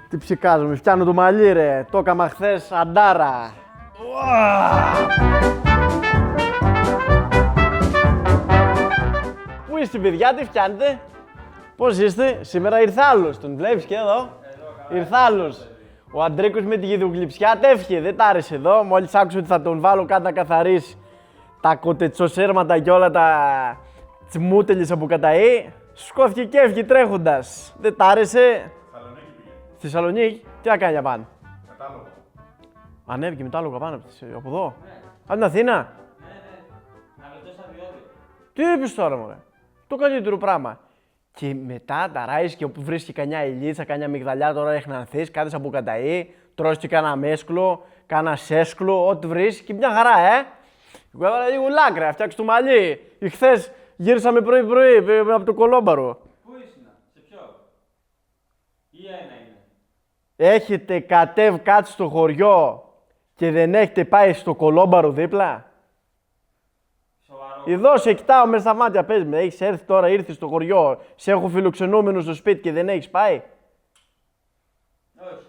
Τι ψηκάζομαι, φτιάνω το μαλλί ρε, το έκαμα χθες αντάρα. Πού είστε παιδιά, τι φτιάνετε, πώς είστε, σήμερα ήρθε άλλος, τον βλέπεις και εδώ, ήρθε άλλος. Ο Αντρίκος με τη γιδουγλυψιά τέφχε, δεν τ' άρεσε εδώ, μόλις άκουσε ότι θα τον βάλω κάτω να καθαρίσει τα κοτετσοσέρματα και όλα τα τσμούτελες από καταή, σκόθηκε και έφυγε τρέχοντας. Δεν τ' άρεσε. Στη Θεσσαλονίκη, τι να κάνει για πάνω. Κατάλογο. Ανέβηκε με το άλογο πάνω από εδώ. Από την Αθήνα. Ναι. Αγροτός αδειώδη. Τι είπες τώρα, μωρέ. Το καλύτερο πράγμα. Και μετά τα ράεις και όπου βρίσκει κανιά ηλίτσα, κανιά μυγδαλιά, τώρα έχει να ανθίσει, κάθεσαι από καταή, τρως και κάνα μέσκλο, κάνα σέσκλο, ό,τι βρεις και μια χαρά, Εγώ έβαλα λίγο λάκρυα, να φτιάξω το μαλλί. Χθες γύρισαμε πρωί-πρωί από το Κολόμπαρο. Πού ήσουν, σε ποιο? Ή ένα είναι. Έχετε κατέβει κάτι στο χωριό και δεν έχετε πάει στο Κολόμπαρο δίπλα. Σοβαρό. Εδώ σε κοιτάω μέσα στα μάτια, πες με, έχεις έρθει τώρα, ήρθες στο χωριό, σε έχω φιλοξενούμενο στο σπίτι και δεν έχεις πάει. Όχι.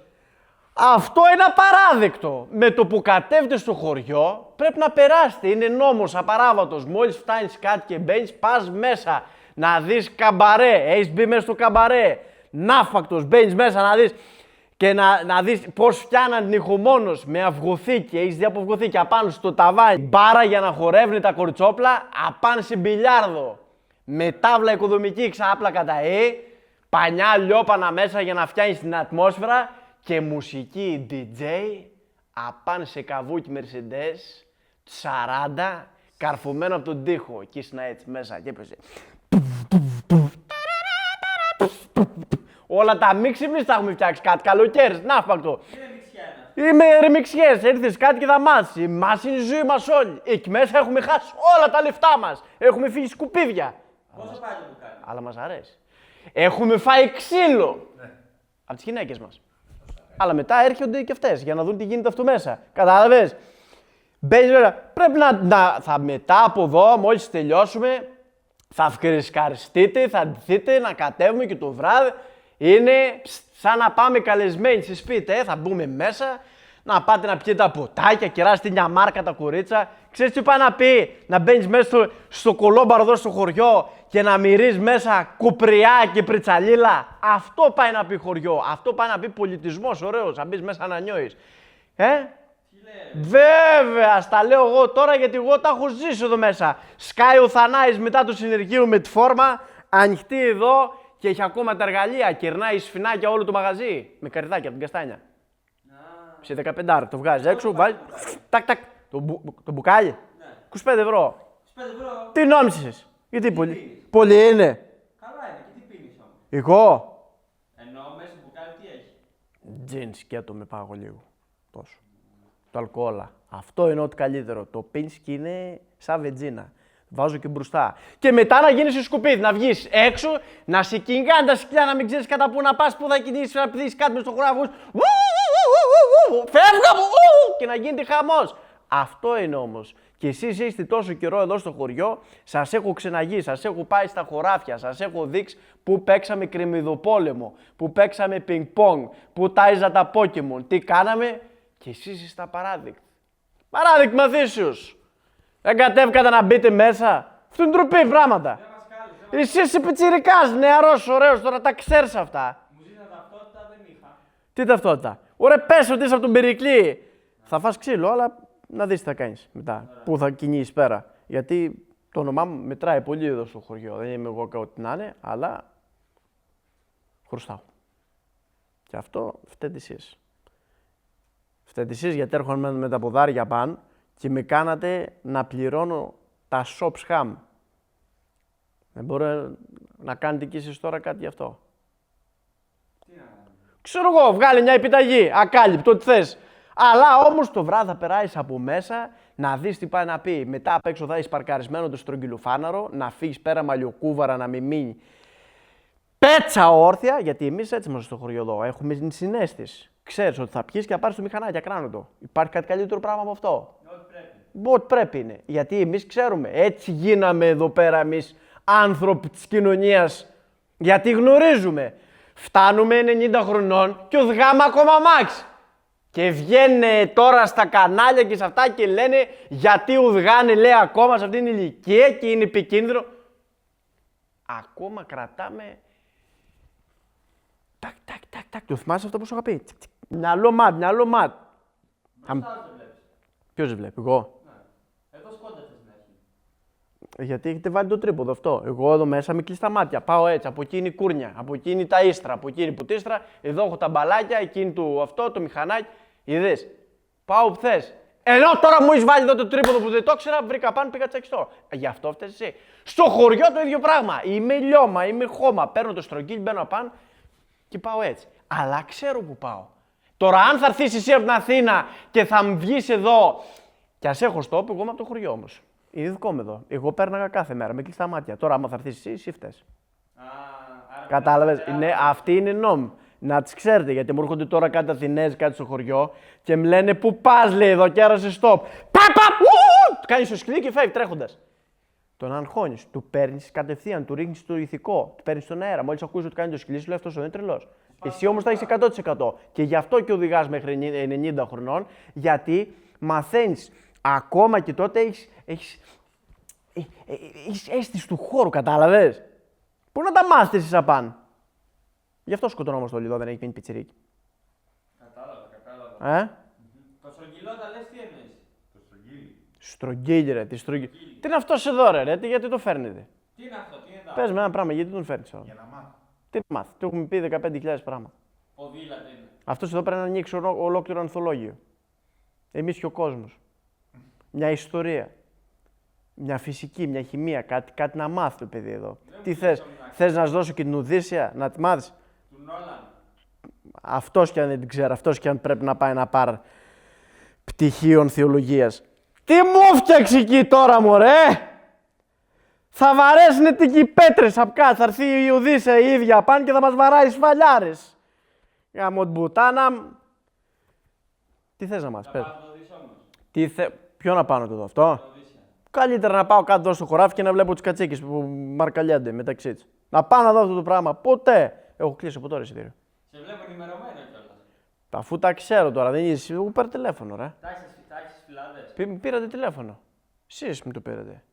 Αυτό είναι απαράδεκτο. Με το που κατέβετε στο χωριό πρέπει να περάσετε. Είναι νόμος απαράβατος. Μόλις φτάνεις κάτι και μπαίνεις, πας μέσα να δεις καμπαρέ. Έχεις μπει μέσα στο καμπαρέ. Ναύφακτος, μπαίνεις μέσα να δεις και να δεις πώς φτιάναν την ηχομόνος με αυγοθήκη. Έχεις δει από αυγοθήκη απάνω στο ταβάνι. Μπάρα για να χορεύουν τα κοριτσόπλα απάνω σε μπιλιάρδο. Με τάβλα οικοδομική ξάπλα κατά πανιά λιόπανα μέσα για να φτιάνεις την ατμόσφαιρα. Και μουσική DJ απάνω σε καβούκι Mercedes 40 καρφωμένο από τον τοίχο. Εκεί ήσουν έτσι μέσα και έπαιζε. Όλα τα μίξι εμείς τα έχουμε φτιάξει κάτι καλοκαίρι, ναύπακτο. Είμαι ρεμιξιές, έρθεις κάτι και θα μάθεις. Μας είναι η ζωή μας όλοι. Εκεί μέσα έχουμε χάσει όλα τα λεφτά μας. Έχουμε φύγει σκουπίδια. Πόσο πάει το μπουκάλι? Αλλά μας αρέσει. Έχουμε φάει ξύλο. Από τις γυναίκες μας. Αλλά μετά έρχονται και αυτές για να δουν τι γίνεται αυτό μέσα. Κατάλαβες. Μπαίνεις βέβαια. Πρέπει θα μετά από εδώ, μόλις τελειώσουμε, θα φκρισκαριστείτε, θα ντυθείτε, να κατέβουμε και το βράδυ. Είναι σαν να πάμε καλεσμένοι σε σπίτι. Θα μπούμε μέσα, να πάτε να πιείτε τα ποτάκια, κεράσετε μια μάρκα τα κορίτσα. Ξέρεις τι πάει να πει, να μπαίνεις μέσα στο Κολόμπαρο εδώ στο χωριό και να μυρίζεις μέσα κουπριά και πριτσαλίλα. Αυτό πάει να πει χωριό, αυτό πάει να πει πολιτισμός ωραίος, να μπεις μέσα να νιώεις. Βέβαια, στα λέω εγώ τώρα γιατί εγώ τα έχω ζήσει εδώ μέσα. Σκάει ο Θανάης μετά το συνεργείο με τη φόρμα, ανοιχτή εδώ και έχει ακόμα τα εργαλεία. Κερνάει σφινάκια όλο το μαγαζί με καρυδάκια από την καστάνια. Σε 15 το βγάζει έξω, βάζει. Τάκ, τάκ. Το μπουκάλι. 25 ευρώ. 25 ευρώ. Τι νόμισες. Γιατί πολύ. Πολύ είναι. Καλά είναι. Και τι πίνεις όμως? Εγώ. Ενώ μέσα στο μπουκάλι τι έχει? Τζιν σκέτο με πάγω λίγο. Τόσο. Το αλκοόλα. Αυτό είναι ό,τι καλύτερο. Το πίνεις και είναι σαν βενζίνα. Βάζω και μπροστά. Και μετά να γίνεις σκουπίδι, να βγεις έξω, να σε κυνηγάνε τα σκυλιά, να μην ξέρεις κατά πού να πας, πού θα κινήσεις, να πηδήσεις κάτι μες στο χωράφο. Φεύγω από και να γίνεται χαμός. Αυτό είναι όμως. Και εσείς είστε τόσο καιρό εδώ στο χωριό, σας έχω ξεναγεί, σας έχω πάει στα χωράφια, σας έχω δείξει που παίξαμε κρεμμυδοπόλεμο, που παίξαμε πινκ-πονγκ, που τάιζα τα Pokemon, τι κάναμε και εσείς είστε απαράδεκτοι. Παράδειγμα θύσεως. Δεν κατέβηκατε να μπείτε μέσα. Αυτό είναι ντροπή πράγματα. Εσύ είσαι πιτσιρικάς, νεαρός, ωραίος, τώρα τα ξέρεις αυτά. Μου ζήτησα ταυτότητα, δεν είχα. Τι ταυτότητα. Ωραία, πες ότι είσαι από τον Περικλή. Θα φας ξύλο, αλλά να δεις τι θα κάνεις μετά. Πού θα κινήσεις πέρα. Γιατί το όνομά μου μετράει πολύ εδώ στο χωριό. Δεν είμαι εγώ ό,τι να είναι, αλλά χρωστάω. Και αυτό φταίτε εσείς. Φταίτε εσείς γιατί έρχομαι με τα ποδάρια πάνω και με κάνατε να πληρώνω τα shops ham. Δεν μπορεί να κάνετε κι εσείς τώρα κάτι γι' αυτό. Τι να κάνω? Ξέρω εγώ, βγάλε μια επιταγή, ακάλυπτο, ό,τι θες. Αλλά όμως το βράδυ θα περάσεις από μέσα να δεις τι πάει να πει. Μετά απ' έξω θα έχεις παρκαρισμένο το στρογγυλοφάναρο, να φύγεις πέρα μαλλιοκούβαρα, να μην μείνει πέτσα όρθια, γιατί εμείς έτσι είμαστε στο χωριό εδώ. Έχουμε την συναίσθηση. Ξέρεις ότι θα πιεις και θα πάρεις το μηχανάκι, ακράνω το. Υπάρχει κάτι καλύτερο πράγμα από αυτό? Ό,τι πρέπει. Ό,τι πρέπει είναι. Γιατί εμείς ξέρουμε. Έτσι γίναμε εδώ πέρα εμείς άνθρωποι της κοινωνίας. Γιατί γνωρίζουμε. Φτάνουμε 90 χρονών και ο Δγάμα ακόμα μάξ. Και βγαίνουν τώρα στα κανάλια και σε αυτά και λένε γιατί ουδγάνε λέει ακόμα σε αυτήν την ηλικία και είναι επικίνδυνο. Ακόμα κρατάμε. Τάκ, τάκ, τάκ, τάκ. Το θυμάσαι αυτό που σου είχα πει. Μυαλό ματ, μυαλό ματ. Μπροστά δεν βλέπεις. Ποιος βλέπει, εγώ. Ναι. Εδώ σκόντα θες να έχει. Γιατί έχετε βάλει το τρίποδο αυτό. Εγώ εδώ μέσα με κλειστά μάτια. Πάω έτσι. Από εκεί είναι η κούρνια. Από εκεί είναι τα ίστρα. Από εκεί είναι η πουτίστρα. Εδώ έχω τα μπαλάκια. Εκείνη του αυτό, το μηχανάκι. Είδες. Πάω που θες. Ενώ τώρα μου έχει βάλει εδώ το τρίποδο που δεν το ήξερα, βρήκα πάνω, πήγα τσακιστό. Γι' αυτό φταίει εσύ. Στο χωριό το ίδιο πράγμα. Είμαι λιώμα, είμαι χώμα. Παίρνω το στρογγύλι, μπαίνω απάνω και πάω έτσι. Αλλά ξέρω που πάω. Τώρα, αν θα έρθεις εσύ από την Αθήνα και θα μου βγεις εδώ. Κι ας έχω στόπ, εγώ είμαι από το χωριό όμως. Είναι δικό μου εδώ. Εγώ πέρναγα κάθε μέρα με κλειστά μάτια. Τώρα, άμα θα έρθεις εσύ φταίς. Κατάλαβες. Αυτή είναι νόμη. Να τις ξέρετε, γιατί μου έρχονται τώρα κάτι Αθηναίες, κάτι στο χωριό και μου λένε πού πας, λέει εδώ, κέρασε στόπ. Παπα! Κάνει το σκυλί και φεύγει τρέχοντας. Τον αγχώνεις, του παίρνεις κατευθείαν, του ρίχνεις το ηθικό, του παίρνεις στον αέρα. Μόλις ακούσεις ότι κάνει το σκυλί, σου λέει αυτός είναι τρελός. Εσύ όμως θα έχεις 100%. Και γι' αυτό και οδηγάς μέχρι 90 χρονών, γιατί μαθαίνεις ακόμα και τότε έχεις αίσθηση του χώρου, κατάλαβες. Πού να τα μάθεις εσείς απάνω. Γι' αυτό σκοτωνόμαστε όλοι εδώ, δεν έχει γίνει πιτσιρίκι. Κατάλαβα. Το στρογγυλότα λες τι εννοείς. Το στρογγύλι. Στρογγύλι ρε, τι στρογγύλι. Τι είναι αυτός εδώ ρε, γιατί το φέρνετε. Τι είναι αυτό, τι είναι τα. Πες με ένα πράγμα, γιατί τον φέρνεις εδώ. Για να μάθω. Τι να μάθει, του έχουμε πει 15.000 πράγματα. Ποδήλατο είναι. Αυτός εδώ πρέπει να ανοίξει ολόκληρο ανθολόγιο. Εμείς και ο κόσμος. Μια ιστορία. Μια φυσική, μια χημεία, κάτι να μάθει το παιδί εδώ. Τι θες, θες να σου δώσω και την Ουδύσσια, να τη μάθεις. Του Νόλαν. Αυτός κι αν δεν την ξέρει, αυτός κι αν πρέπει να πάει να πάρει πτυχίων θεολογίας. Τι μου φτιάξει εκεί τώρα, μωρέ! Θα βαρέσουνε εκεί πέτρες απ' κάτω, θα έρθει η Ουδύσσια η ίδια πάνω και θα μας βαράει σφαλιάρες. Γάμο την πουτάνα. Τι θες να μας πες. Θα το δεις όμως. Ποιο να πάω να το δω αυτό. Οδύσσια. Καλύτερα να πάω κάτω στο χωράφι και να βλέπω τις κατσίκες που μαρκαλιάνται μεταξύ τους. Να πάω να δω αυτό το πράγμα. Ποτέ. Έχω κλείσει από τώρα εισιτήριο. Σε βλέπω ενημερωμένο κιόλας. Αφού τα ξέρω τώρα, δεν είσαι. Εγώ πάρε τηλέφωνο, ρε. Τα έχεις φυλάδες. Πήρατε τηλέφωνο. Εσείς μου το πήρατε.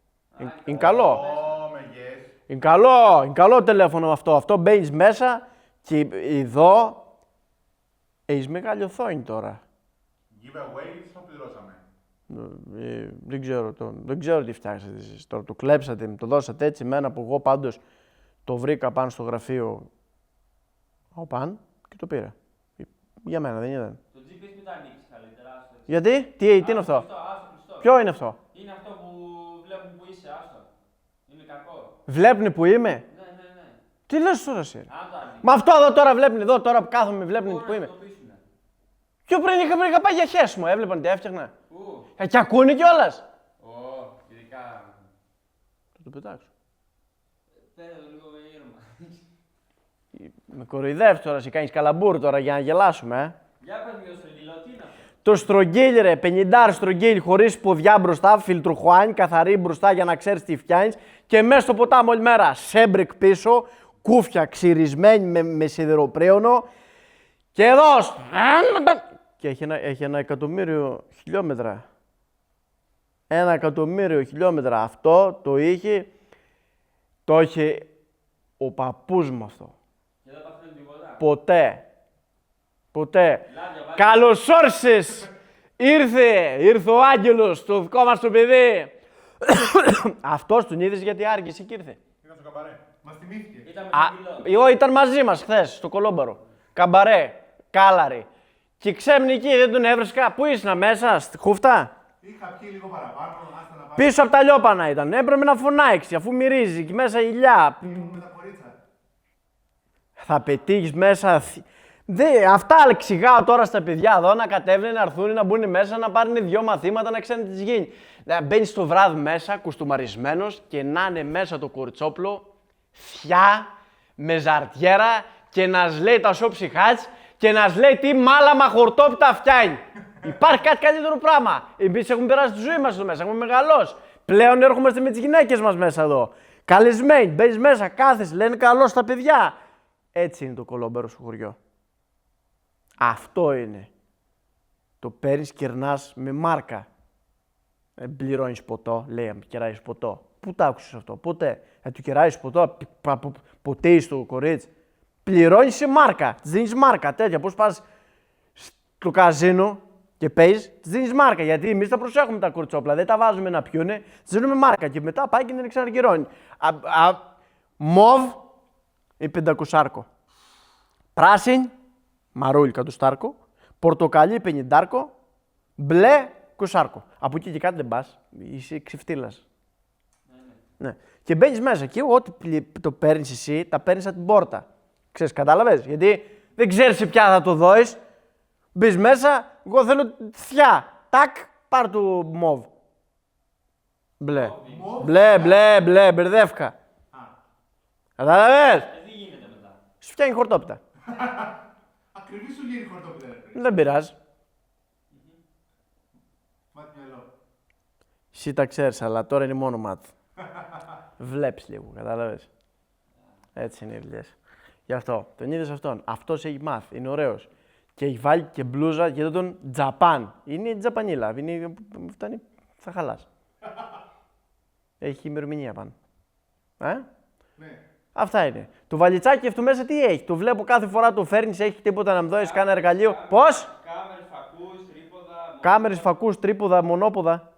Είναι καλό. Ω, με yes. Είναι καλό τηλέφωνο αυτό. Αυτό μπαίνεις μέσα και εδώ έχεις μεγάλη οθόνη τώρα. Giveaway, το πληρώσαμε. Δεν ξέρω τι φτιάξατε εσείς τώρα. Το κλέψατε, μου το δώσατε έτσι εμένα που εγώ πάντως το βρήκα πάνω στο γραφείο. Από πάνω και το πήρα. Για μένα δεν ήταν. Το GPS μην το ανοίξεις καλύτερα. άστο έτσι. Γιατί, τι είναι αυτό. Άστο κλειστό. Ποιο είναι αυτό. Είναι αυτό που βλέπουν που είσαι, άστο. Είναι κακό. Βλέπουνε που είμαι. Ναι. Τι λες τώρα εσύ. Αν το ανοίξεις. Μα αυτό εδώ τώρα βλέπουν, εδώ τώρα που κάθομαι βλέπουν που είμαι. Πιο πριν είχα πάει για χέσιμο, έβλεπαν τι έφτιαχνα. Πού. Και ακούνε κιόλας. Ω, ειδικά. Θα το πετάξω. Πέρα το λίγο ήρμα. Με κοροϊδεύεις τώρα, εσύ κάνεις καλαμπούρ τώρα για να γελάσουμε, Για πες μου το στρογγυλό, τι είναι αυτό. Το στρογγύλι ρε, 50 στρογγύλι χωρίς ποδιά μπροστά, φιλτρουχουάνι, καθαρή μπροστά για να ξέρεις τι φτιάνεις και μέσα στο ποτάμι όλη μέρα σέμπρικ πίσω, κούφια ξυρισμένη με σιδεροπρέωνο και εδώ και έχει 1.000.000 χιλιόμετρα. 1.000.000 χιλιόμετρα. Αυτό το είχε ο παππούς μου αυτό. Και δεν παθαίνουν τίποτα. Ποτέ. Καλώς όρισες. Ήρθε ο άγγελος, το δικό μας το παιδί. Αυτός τον είδες γιατί άργησε και ήρθε. Ήταν στο καμπαρέ. Μας θυμήθηκε. Ήταν με στρογγυλό. Εγώ ήταν μαζί μας χθες στο Κολόμπαρο. Καμπαρέ, κάλαρη. Και ξέμνη δεν τον έβρισκα. Πού ήσουν μέσα, στη χούφτα. Είχα πιει λίγο παραπάνω, άστα να πάω. Πίσω από τα λιόπανα ήταν. Έπρεπε να φωνάξει αφού μυρίζει και μέσα ηλιά. Με τα κορίτσα. Θα πετύχεις μέσα. Αυτά εξηγάω τώρα στα παιδιά εδώ να κατέβουν, να έρθουν, να μπουν μέσα, να πάρουν 2 μαθήματα, να ξέρουν τι της γίνει. Μπαίνεις το βράδυ μέσα, κουστούμαρισμένος και να είναι μέσα το κοριτσόπλο, θιά, με ζαρτιέρα και να σ' τα σοψιχάτς και να σ' λέει τι μάλαμα χορτόπιτα φτιάνει. Υπάρχει κάτι καλύτερο πράγμα. Εμείς έχουμε περάσει τη ζωή μας εδώ μέσα, έχουμε μεγαλώσει. Πλέον έρχομαστε με τις γυναίκες μας μέσα εδώ. Καλεσμένοι, μπαίνεις μέσα, κάθεσαι, λένε καλό στα παιδιά. Έτσι είναι το κολόμπερο στο χωριό. Αυτό είναι. Το παίρνεις, κερνάς με μάρκα. Πληρώνεις ποτό, λέει, αν κεράεις ποτό. Πού το άκουσες αυτό, ποτέ. Του κεράεις ποτό, ποτέ στο κορίτσι. Πληρώνεις σε μάρκα, της δίνεις μάρκα, τέτοια. Πώς πας στο καζίνο και παίζεις, της δίνεις μάρκα. Γιατί εμείς τα προσέχουμε τα κορτσόπλα, δεν τα βάζουμε να πιούνε, της δίνουμε μάρκα και μετά πάει και την ξανακυρώνει. Μοβ, η 500. Πράσινη, μαρούλι κατοστάρκο. Πορτοκαλί, 50. Μπλε, 20. Από εκεί και κάτι δεν πας, είσαι ξεφτύλας. Ναι. Και μπαίνεις μέσα και ό,τι το παίρνεις εσύ, τα παίρνεις από την πόρτα. Ξέρεις, κατάλαβες, γιατί δεν ξέρεις σε ποια θα το δώσεις. Μπεις μέσα, εγώ θέλω θιά. Τάκ, πάρ' του μοβ. Μπλε. Μπλε, μπερδεύκα. Κατάλαβες. Τι γίνεται μετά. Σου φτιάχνει χορτόπιτα. Ακριβή σου γίνει χορτόπιτα, ρε φίλε. Δεν πειράζει. Μάτι μυαλό. Εσύ τα ξέρεις, αλλά τώρα είναι μόνο μάτι. Βλέπεις λίγο, κατάλαβες. Έτσι είναι οι δουλειές. Γι' αυτό, τον είδες αυτόν. Αυτός έχει μάθει, είναι ωραίος. Και έχει βάλει και μπλούζα και τον Τζαπάν. Είναι τζαπανίλα, φτάνει, θα χαλάς. Έχει ημερομηνία πάνω. Ναι. Αυτά είναι. Το βαλιτσάκι αυτό μέσα τι έχει. Το βλέπω κάθε φορά το φέρνεις, έχει τίποτα να μου δώσεις, κάνα εργαλείο. Πώς? Κάμερες, φακούς, τρίποδα. Κάμερες, φακούς, τρίποδα, μονόποδα.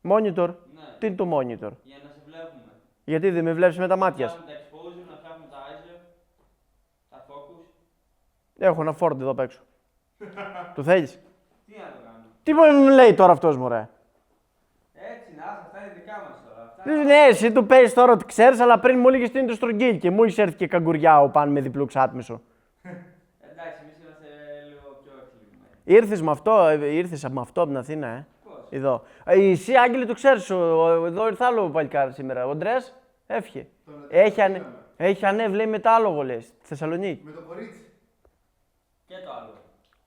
Monitor. Monitor. Ναι. Τι είναι το monitor? Για να σε βλέπουμε. Γιατί δεν με βλέπεις με τα μάτια σου. Να φτιάχνουμε τα exposure, να φτιάχνουμε τα ISO, τα focus. Έχω ένα Ford εδώ απ' έξω. Το θέλεις? Τι να το κάνουμε. Τι μου λέει τώρα αυτός, μωρέ. Έτσι, να αυτά είναι δικά μας τώρα. Αυτά... Ναι, εσύ του παίζεις τώρα ότι ξέρεις, αλλά πριν μου έλεγες τι είναι το στρογγύλ και μου έχεις έρθει και καγκουριά ο πάνω με διπλό ξάτμισο. Εντάξει, εμείς είμαστε λίγο πιο εκλεγμένοι. Ήρθες με αυτό από την Αθήνα, Πώς? Εδώ. Εσύ, Άγγελε, το ξέρεις, εδώ ήρθε άλλο παλικάρι σήμερα. Ο Ντρες έφυγε. Έχει ανέβει, λέει, μετάλογο, λέει, στη Θεσσαλονίκη. Με το κορίτσι. Και το άλλο.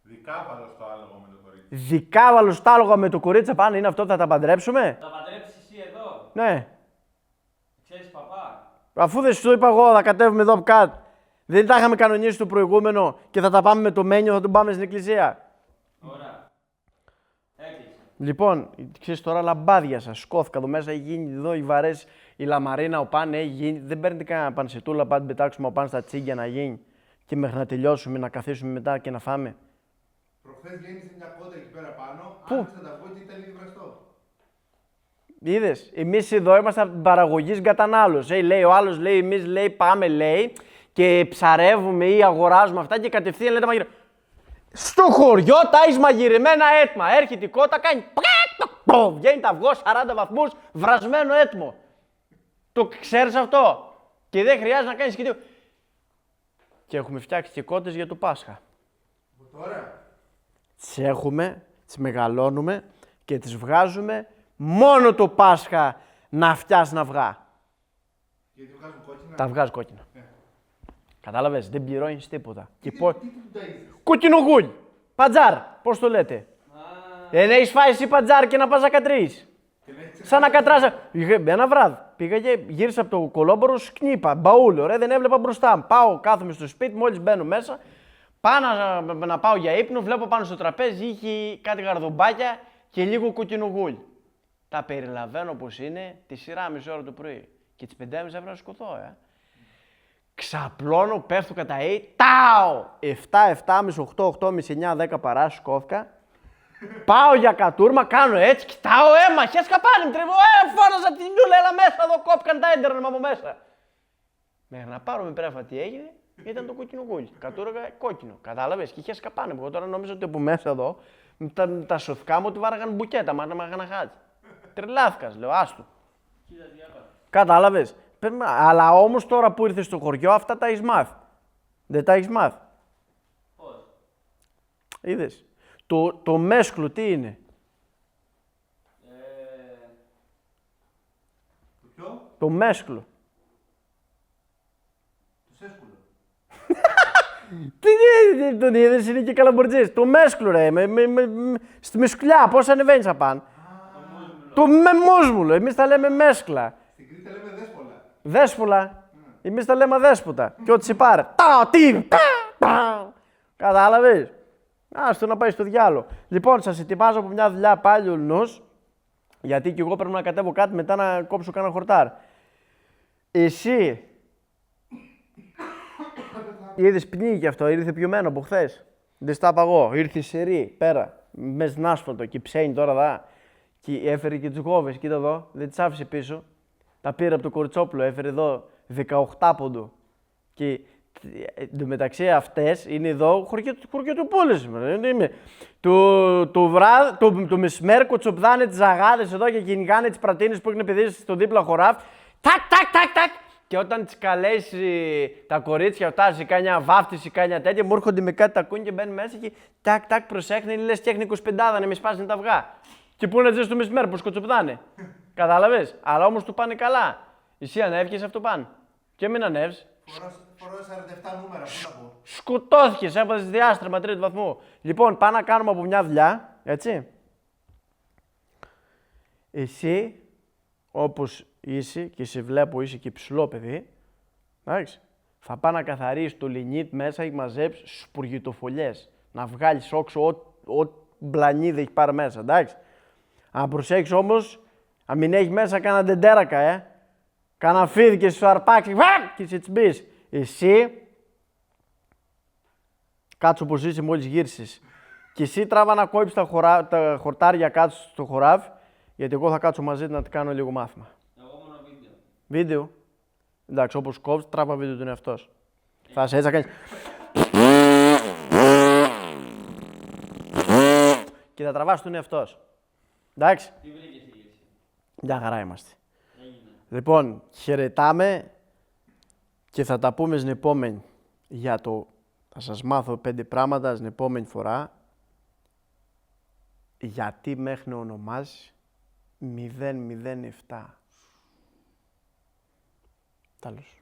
Δικάβαλο στο άλογο με το κορίτσι. Δικάβαλο στο άλογο με το κορίτσι πάνω, είναι αυτό που θα τα παντρέψουμε. Θα παντρέψεις εσύ εδώ. Ναι. Ξέρεις παπά. Αφού δεν σου το είπα εγώ, θα κατέβουμε εδώ κάτω. Δεν τα είχαμε κανονίσει το προηγούμενο και θα τα πάμε με το μένιο, θα τον πάμε στην εκκλησία. Ωραία. Έκλεισε. Λοιπόν, ξέρεις τώρα λαμπάδια σας, σκόθηκα εδώ μέσα, έχει γίνει εδώ οι βαρές, η λαμαρίνα, ο παν έχει γίνει. Δεν παίρνετε κανένα πανσετούλα, πάντα την πετάξουμε ο παν στα τσίγκια να γίνει και μέχρι να τελειώσουμε, να καθίσουμε μετά και να φάμε. Προχθές γέννησε μια κότα εκεί πέρα πάνω. Πού? Άνοιξε τα αυγό και ήταν ήδη βραστό. Είδες, εμείς εδώ είμαστε από την παραγωγή κατανάλωση. Λέει ο άλλος, λέει, εμείς λέει, πάμε, λέει, και ψαρεύουμε ή αγοράζουμε αυτά και κατευθείαν λέτε μαγειρεμένα. Στο χωριό τα έχεις μαγειρεμένα έτοιμα. Έρχεται η κότα, κάνει. Βγαίνει τα αυγό 40 βαθμούς, βρασμένο έτοιμο. Το ξέρεις αυτό. Και δεν χρειάζεται να κάνεις και τίποτα. Και έχουμε φτιάξει και κότες για το Πάσχα. Από τώρα. Τις έχουμε, τις μεγαλώνουμε και τις βγάζουμε μόνο το Πάσχα να φτιάσει αυγά. Γιατί βγάζουν κόκκινα. Τα βγάζει κόκκινα. Κατάλαβες, δεν πληρώνεις τίποτα. Και Τι πώς... του τα είδες. Κοκκινογούλ, πατζάρ, πώς το λέτε. Δεν έχεις φάει εσύ πατζάρ και να πας να κατρείς. Σαν να κατράς. Ένα βράδυ πήγα και γύρισα από το κολόμπορο, σκνίπα, μπαούλο, ρε, δεν έβλεπα μπροστά μου. Πάω, κάθομαι στο σπίτι, μόλις μπαίνω μέσα, πάω να πάω για ύπνο, βλέπω πάνω στο τραπέζι, είχε κάτι γαρδομπάκια και λίγο κοκκινογούλ. Τα περιλαβαίνω όπως είναι τη σειρά μισή ώρα το πρωί. Και τις 5.30 έπρεπε να σκοτώ, Ξαπλώνω, πέφτω κατά τάω! 7, 7.30, 8, 8.30, 9, 10 παρά, σκόθηκα. Πάω για κατούρμα, κάνω έτσι, κοιτάω, μαχές καπάνε, μου τριβώ, φώναζα την λούλα, έλα μέσα εδώ, κόπηκαν τα έντερνα από μέσα. Μέχρι να πάρω με πρέφα τι έγινε, ήταν το κόκκινο γούλι. Κατούργα κόκκινο, κατάλαβες, και είχε σκαπάνε. Εγώ τώρα νόμιζα ότι από μέσα εδώ, τα σωθικά μου ότι βάραγαν μπουκέτα, μα να χάσει. Τρελάθηκα, λέω, άστο. Κατάλαβες. Αλλά όμως τώρα που ήρθες στο χωριό, αυτά τα έχεις μάθει. Δεν τα έχεις μάθει. Πώς. Είδες. Το μέσκλο τι είναι. Το ποιο? Το μέσκλο. Το σέσκουλο. Τι τον είδες, είναι και καλαμπορτζής. Το μέσκλο ρε, στη μεσκουλιά, πώς ανεβαίνεις απάνω. Το μουσμουλο, εμείς τα λέμε μέσκλα. Στην Κρήτη λέμε δέσπολα. Δέσπολα. Εμείς τα λέμε αδέσποτα. Και ό,τι σε πάρε. Τα, τι, τα. Κατάλαβες. Άστο να πάει στο διάλο. Λοιπόν, σας ετοιμάζω από μια δουλειά πάλι ο νους, γιατί και εγώ πρέπει να κατέβω κάτι μετά να κόψω κάνα χορτάρ. Εσύ είδες πνίγηκε αυτό, ήρθε πιωμένο από χθες. Δεν στα είπα εγώ, ήρθε σερί πέρα, μέσα στην άσφαλτο και ψέχνει τώρα δά. Και έφερε και τις γόβες, κοίτα εδώ, δεν τις άφησε πίσω. Τα πήρε από το Κοριτσόπουλο, έφερε εδώ 18 πόντου. Και εντωμεταξύ αυτές είναι εδώ χωριό του Πούλου σήμερα. Το μεσημέρι κοτσοπδάνε τις αγάδες εδώ και κυνηγάνε τις πρατίνες που έχουν πηδήσει στο δίπλα χωράφ. Τάκ. Και όταν τις καλέσει τα κορίτσια αυτά, σε κάνει βάφτιση, κάνει τέτοια, μου έρχονται με κάτι τακούνι και μπαίνουν μέσα και τάκ, προσέχνει, λες φτιάχνει 25 να με σπάσουν τα αυγά. Και πού να ζεις το μεσημέρι, πως κοτσοπδάνε. Κατάλαβες, αλλά όμως του πάνε καλά. Εσύ ανέβηκες αυτό πάνε. Και μην ανέβεις. Φορώ 47 νούμερα, πού να πω. Σκοτώθηκες, έβαζες διάστρεμα τρίτου βαθμού. Λοιπόν, πάμε να κάνουμε από μια δουλειά, έτσι. Εσύ, όπως είσαι και σε βλέπω είσαι και ψηλό παιδί, εντάξει, θα πάει να καθαρίσεις το λινίτ μέσα και μαζέψεις σπουργητοφολιές. Να βγάλεις όξω ό,τι μπλανίδα έχει πάρει μέσα, εντάξει. Αν προσέξεις όμως, αν μην έχει μέσα κάνα ντεντέρακα, κάνα φίδι και σου αρπάξει και σε τσιμπείς. Εσύ, κάτσε όπως είσαι μόλις γύρισες. Και εσύ τράβα να κόψεις τα χορτάρια κάτω στο χωράφι, γιατί εγώ θα κάτσω μαζί να κάνω λίγο μάθημα. Εγώ μόνο βίντεο. Βίντεο. Εντάξει, όπως κόβεις, τράβα βίντεο τον εαυτός. Θα σε έτσι να κάνεις. Και θα τραβάς τον εαυτός. Εντάξει. Τι βρήκες η λύση. Μια χαρά είμαστε. Έγινε. Λοιπόν, χαιρετάμε και θα τα πούμε στην επόμενη για το... Θα σας μάθω 5 πράγματα στην επόμενη φορά. Γιατί μέχρι να ονομάζει 007. Τέλος.